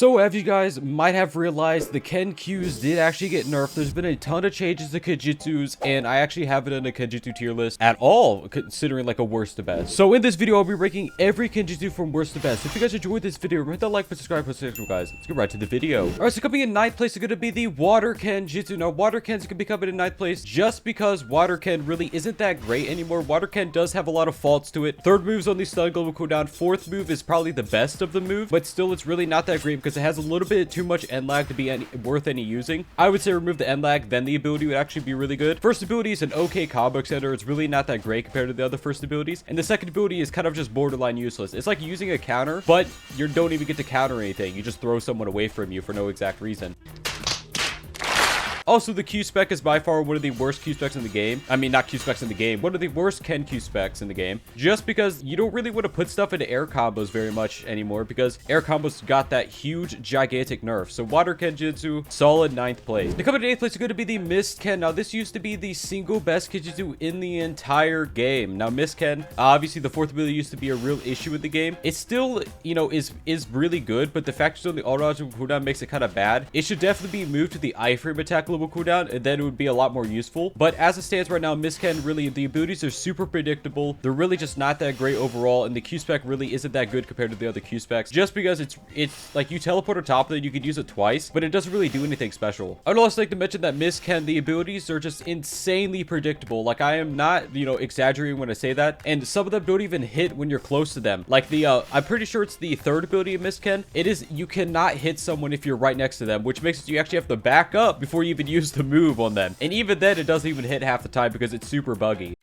So as you guys might have realized, the Kenjutsus did actually get nerfed. There's been a ton of changes to Kenjutsus, and I actually haven't done a Kenjutsu tier list at all, considering like a worst to best. So in this video, I'll be ranking every Kenjutsu from worst to best. If you guys enjoyed this video, remember that like, subscribe, guys. Let's get right to the video. Alright, so coming in ninth place is going to be the Water Kenjutsu. Now, Water Ken's going to be coming in ninth place just because Water Ken really isn't that great anymore. Water Ken does have a lot of faults to it. Third move's only stun global cooldown. Fourth move is probably the best of the move, but still it's really not that great because it has a little bit too much end lag to be worth any using. I would say remove the end lag, then the ability would actually be really good. First ability is an okay combo extender. It's really not that great compared to the other first abilities. And the second ability is kind of just borderline useless. It's like using a counter, but you don't even get to counter anything. You just throw someone away from you for no exact reason. Also, the Q spec is by far one of the worst Q specs in the game. I mean, not Q specs in the game. One of the worst Ken Q specs in the game. Just because you don't really want to put stuff into air combos very much anymore because air combos got that huge, gigantic nerf. So Water Kenjutsu, solid ninth place. The coming in eighth place is going to be the Mist Ken. Now, this used to be the single best Kenjutsu in the entire game. Now, Mist Ken, obviously the fourth ability used to be a real issue with the game. It still, you know, is really good, but the fact it's on the auto cooldown makes it kind of bad. It should definitely be moved to the iframe attack level cooldown, and then it would be a lot more useful. But as it stands right now, Mist Ken, really, the abilities are super predictable. They're really just not that great overall, and the Q spec really isn't that good compared to the other Q specs, just because it's like you teleport on top of it, you could use it twice, but it doesn't really do anything special. I would also like to mention that Mist Ken, the abilities are just insanely predictable. Like, I am not, you know, exaggerating when I say that, and some of them don't even hit when you're close to them. Like the I'm pretty sure it's the third ability of Mist Ken. It is, you cannot hit someone if you're right next to them, which makes it so you actually have to back up before you even use the move on them, and even then it doesn't even hit half the time because it's super buggy.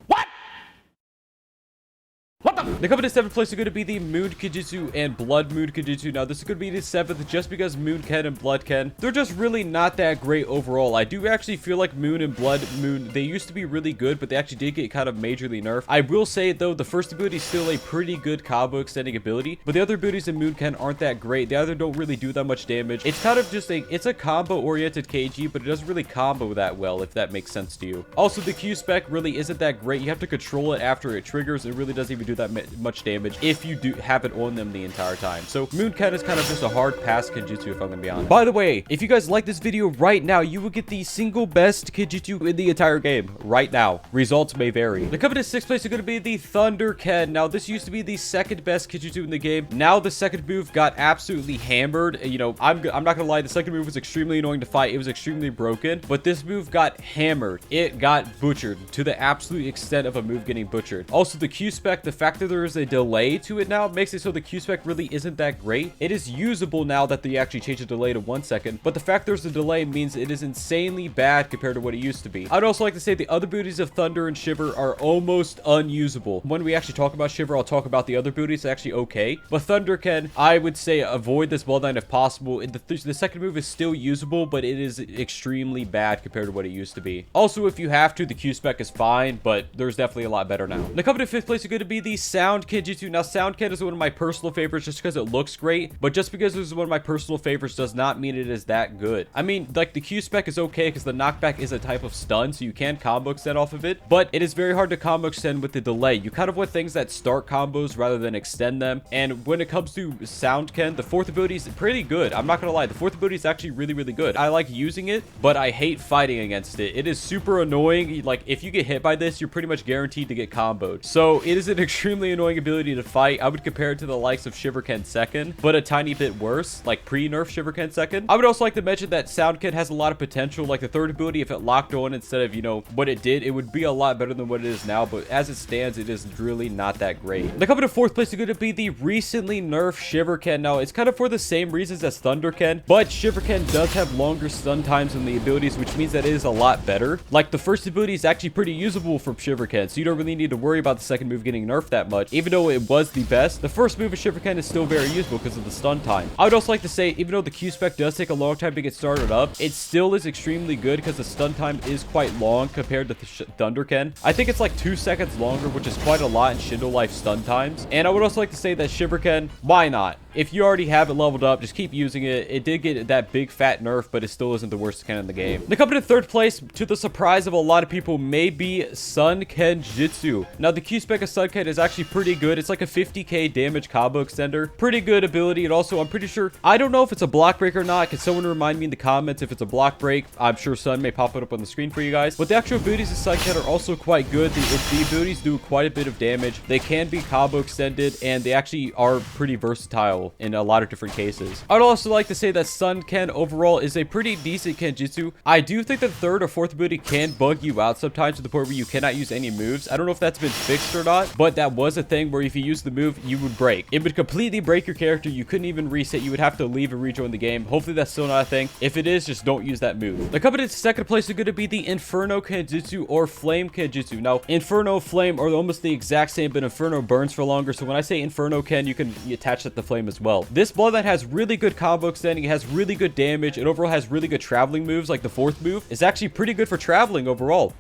The coming in seventh place is going to be the Moon Kenjutsu and Blood Moon Kenjutsu. Now, this is going to be the seventh just because Moon Ken and Blood Ken, they're just really not that great overall. I do actually feel like Moon and Blood Moon, they used to be really good, but they actually did get kind of majorly nerfed. I will say, though, the first ability is still a pretty good combo extending ability, but the other abilities in Moon Ken aren't that great. They either don't really do that much damage. It's kind of just it's a combo-oriented KG, but it doesn't really combo that well, if that makes sense to you. Also, the Q spec really isn't that great. You have to control it after it triggers. It really doesn't even do that much damage if you do have it on them the entire time. So Moon Ken is kind of just a hard pass Kenjutsu, if I'm gonna be honest. By the way, if you guys like this video right now, you will get the single best Kenjutsu in the entire game right now. Results may vary. The coming in sixth place is going to be the Thunder Ken. Now, this used to be the second best Kenjutsu in the game. Now the second move got absolutely hammered. You know, I'm not gonna lie, the second move was extremely annoying to fight. It was extremely broken, but this move got hammered. It got butchered to the absolute extent of a move getting butchered. Also, the Q spec, the fact that there is a delay to it now makes it so the Q spec really isn't that great. It is usable now that they actually changed the delay to 1 second, but the fact there's a delay means it is insanely bad compared to what it used to be. I'd also like to say the other abilities of Thunder and Shiver are almost unusable. When we actually talk about Shiver, I'll talk about the other abilities. It's actually okay, but Thunder Ken, I would say avoid this bloodline if possible. The second move is still usable, but it is extremely bad compared to what it used to be. Also, if you have to, the Q spec is fine, but there's definitely a lot better now. Now, coming in fifth place is going to be the Sound Kenjutsu. Now, Sound Ken is one of my personal favorites just because it looks great, but just because this is one of my personal favorites does not mean it is that good. I mean, like, the Q spec is okay because the knockback is a type of stun, so you can combo extend off of it, but it is very hard to combo extend with the delay. You kind of want things that start combos rather than extend them, and when it comes to Sound Ken, the fourth ability is pretty good. I'm not gonna lie, the fourth ability is actually really, really good. I like using it, but I hate fighting against it. It is super annoying. Like, if you get hit by this, you're pretty much guaranteed to get comboed. So it is an extremely annoying ability to fight. I would compare it to the likes of Shiver Ken second, but a tiny bit worse, like pre-nerf Shiver Ken second. I would also like to mention that Sound Ken has a lot of potential. Like, the third ability, if it locked on instead of, you know, what it did, it would be a lot better than what it is now, but as it stands, it is really not that great. The coming to fourth place is going to be the recently nerfed Shiver Ken. Now, it's kind of for the same reasons as Thunder Ken, but Shiver Ken does have longer stun times than the abilities, which means that it is a lot better. Like, the first ability is actually pretty usable for Shiver Ken, so you don't really need to worry about the second move getting nerfed that much. Even though it was the best, the first move of Shiver Ken is still very useful because of the stun time. I would also like to say, even though the Q spec does take a long time to get started up, it still is extremely good because the stun time is quite long compared to the Thunder Ken. I think it's like 2 seconds longer, which is quite a lot in Shindo Life stun times. And I would also like to say that Shiver Ken, why not? If you already have it leveled up, just keep using it. It did get that big fat nerf, but it still isn't the worst Ken in the game. The coming in third place, to the surprise of a lot of people, may be Sun Kenjutsu. Now, the Q spec of Sun Ken is actually pretty good. It's like a 50k damage combo extender. Pretty good ability. And also, I'm pretty sure, I don't know if it's a block break or not. Can someone remind me in the comments if it's a block break? I'm sure Sun may pop it up on the screen for you guys. But the actual abilities of Sunken are also quite good. The abilities do quite a bit of damage. They can be combo extended, and they actually are pretty versatile in a lot of different cases. I'd also like to say that Sunken overall is a pretty decent Kenjutsu. I do think that the third or fourth ability can bug you out sometimes to the point where you cannot use any moves. I don't know if that's been fixed or not, but that was a thing where if you use the move, you would break. It would completely break your character. You couldn't even reset. You would have to leave and rejoin the game. Hopefully that's still not a thing. If it is, just don't use that move. The coming in second place is going to be the Inferno Kenjutsu or Flame Kenjutsu. Now, Inferno, Flame are almost the exact same, but Inferno burns for longer. So when I say Inferno Ken, you can attach that to Flame as well. This Bloodline has really good combo extending. It has really good damage. It overall has really good traveling moves. Like the fourth move is actually pretty good for traveling overall.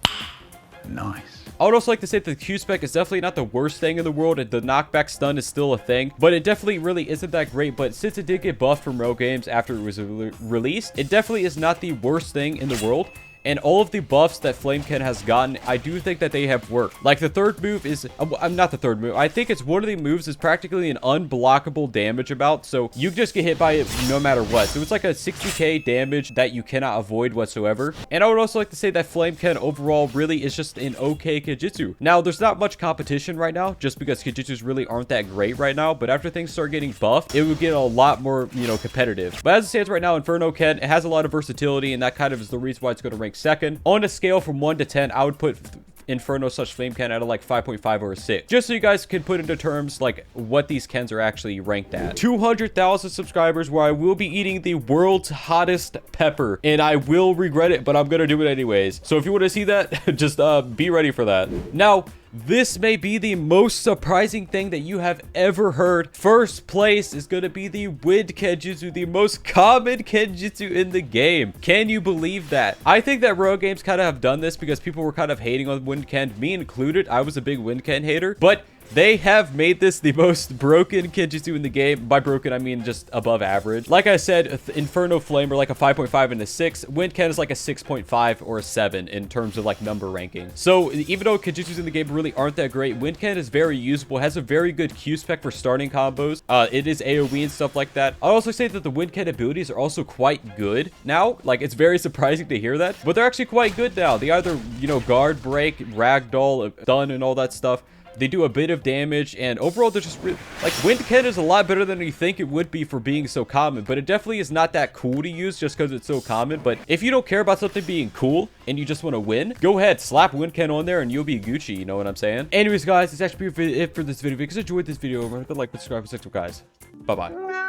Nice. I would also like to say that the Q-Spec is definitely not the worst thing in the world. The knockback stun is still a thing, but it definitely really isn't that great. But since it did get buffed from Rogue Games after it was released, it definitely is not the worst thing in the world. And all of the buffs that Flameken has gotten, I do think that they have worked. Like the third move is, not the third move. I think it's one of the moves is practically an unblockable damage amount. So you just get hit by it no matter what. So it's like a 60k damage that you cannot avoid whatsoever. And I would also like to say that Flameken overall really is just an okay Kenjutsu. Now, there's not much competition right now just because Kenjutsus really aren't that great right now. But after things start getting buffed, it will get a lot more, competitive. But as it stands right now, Inferno Ken, it has a lot of versatility, and that kind of is the reason why it's going to rank second. On a scale from 1 to 10, I would put Inferno / Flame Ken at a like 5.5 or a 6, just so you guys can put into terms like what these Kens are actually ranked at. 200,000 subscribers, where I will be eating the world's hottest pepper, and I will regret it, but I'm gonna do it anyways. So if you want to see that, just be ready for that. Now, this may be the most surprising thing that you have ever heard. First place is going to be the Wind Kenjutsu, the most common Kenjutsu in the game. Can you believe that? I think that Rogue Games kind of have done this because people were kind of hating on Wind Ken, me included. I was a big Wind Ken hater, but they have made this the most broken Kenjutsu in the game. By broken, I mean just above average. Like I said, Inferno Flame are like a 5.5 and a 6. Wind Ken is like a 6.5 or a 7 in terms of like number ranking. So even though Kenjutsus in the game really aren't that great, Wind Ken is very usable, has a very good Q-Spec for starting combos. It is AoE and stuff like that. I'll also say that the Wind Ken abilities are also quite good now. Like, it's very surprising to hear that, but they're actually quite good now. They either, guard break, ragdoll, stun, and all that stuff. They do a bit of damage, and overall, they're just really, like, Wind Ken is a lot better than you think it would be for being so common, but it definitely is not that cool to use just because it's so common. But if you don't care about something being cool and you just want to win, go ahead, slap Wind Ken on there and you'll be Gucci, you know what I'm saying? Anyways, guys, it's actually it for this video. If you guys enjoyed this video, remember to like, subscribe, and subscribe, guys. Bye-bye.